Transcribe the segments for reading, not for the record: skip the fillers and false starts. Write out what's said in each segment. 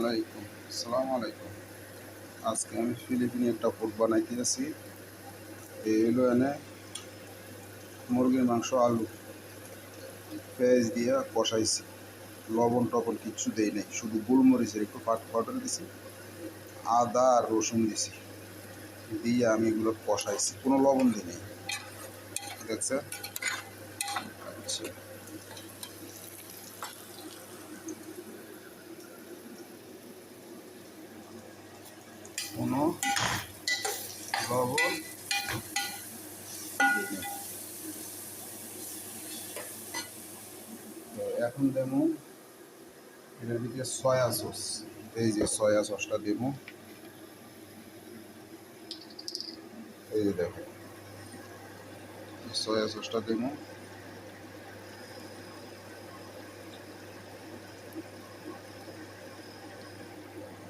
আলাইকুম আসসালামু আলাইকুম। আজকে আমি ফিলিপিনি একটা ফুড বানাইতে আছি। এই হলো এনে মুরগির মাংস, আলু, পেঁয়াজ দিয়ে কষাইছি। লবণ টবণ কিচ্ছু দেই নাই, শুধু গোলমরিচের একটু পাউডার দিছি, আদা আর রসুন দিছি, দিয়ে আমি এগুলো কষাইছি, কোনো লবণ দিই নাই। দেখছেন? আচ্ছা, কোনো লবণ দিই নাই। তো এখন দেবো এটার ভিতরে সয়া সস। এই যে সয়া সসটা দেবো, এই যে দেখো সয়া সসটা দেবো।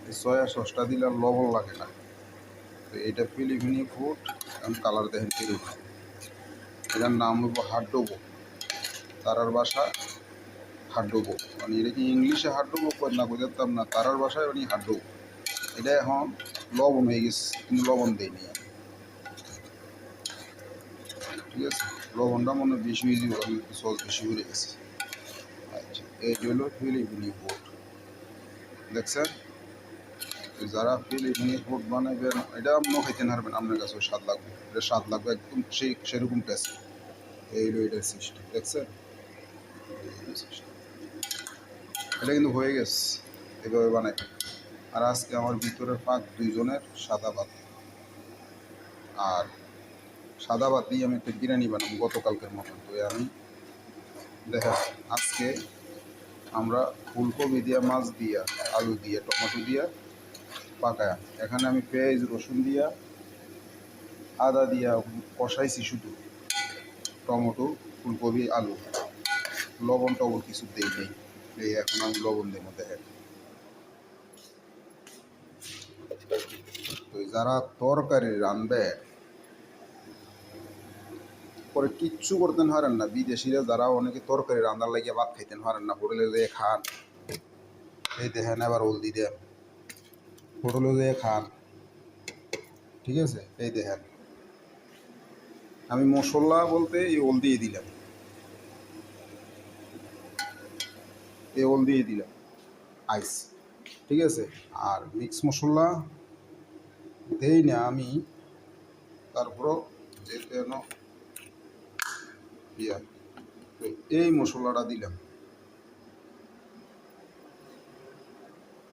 এই সয়া সসটা দিলে আর লবণ লাগে না। তো এটা ফিলিপিনি ফুড, এখন কালার দেখেন কিরকম। এটার নাম হলো হাড্ডোবো, তারার বাসা হাড্ডোবো। মানে এটা কি ইংলিশে হাড্ডোবো কই না বুঝতাম না, তারার বাসায় মানে হাড্ডোবো। এটা এখন লবণ হয়ে গেছে, কিন্তু লবণ দেয়নি আমি। ঠিক আছে, লবণটা মনে হয় বেশি হয়ে যাবে, আমি একটু সস বেশি করে গেছি। আচ্ছা, এইটা হলো ফিলিপিনি ফুড। দেখছেন? তো যারা ফিলিপিনি ফুড বানাবেন, এটা আপনিও খাইতে পারবেন, আপনার কাছে স্বাদ লাগবে, এটা স্বাদ লাগবে একদম সেরকম টেস্ট। এই হলো এটার সিস্টেম। দেখছেন? এটা কিন্তু হয়ে গেছে, এভাবে বানাই। আর আজকে আমার ভিতরের পাক দুইজনের সাদা ভাত, আর সাদা ভাত দিয়ে আমি একটা বিরিয়ানি বানাবো গতকালকের মতন। তো আমি দেখা, আজকে আমরা ফুলকপি দিয়া, মাছ দিয়া, আলু দিয়া, টমেটো দিয়া পাকায়, এখানে আমি পেঁয়াজ রসুন দিয়া, আদা দিয়া কষাইছি শুধু, টমেটো, ফুলকপি, আলু, লবণ টবণ কিছু দেই নেই। এই এখন আমি লবণ দেবো, দেখেন। তো যারা তরকারি রাঁধবে পরে কিচ্ছু করতেন পারেন না, বিদেশিরা যারা অনেকে তরকারি রান্নার লাগিয়ে ভাত খাইতেন পারেন না, হোটেলে যেয়ে খান। এই দেখেন আবার হলদি দেন, হোটেলে যেয়ে খান। ঠিক আছে, এই দেখেন আমি মশলা বলতে এই ওল দিয়ে দিলাম, এই ওল দিয়ে দিলাম আইস। ঠিক আছে, আর মিক্স মশলা দেই না আমি। তারপরও যেহেতু ইয়া, তো এই মশলাটা দিলাম,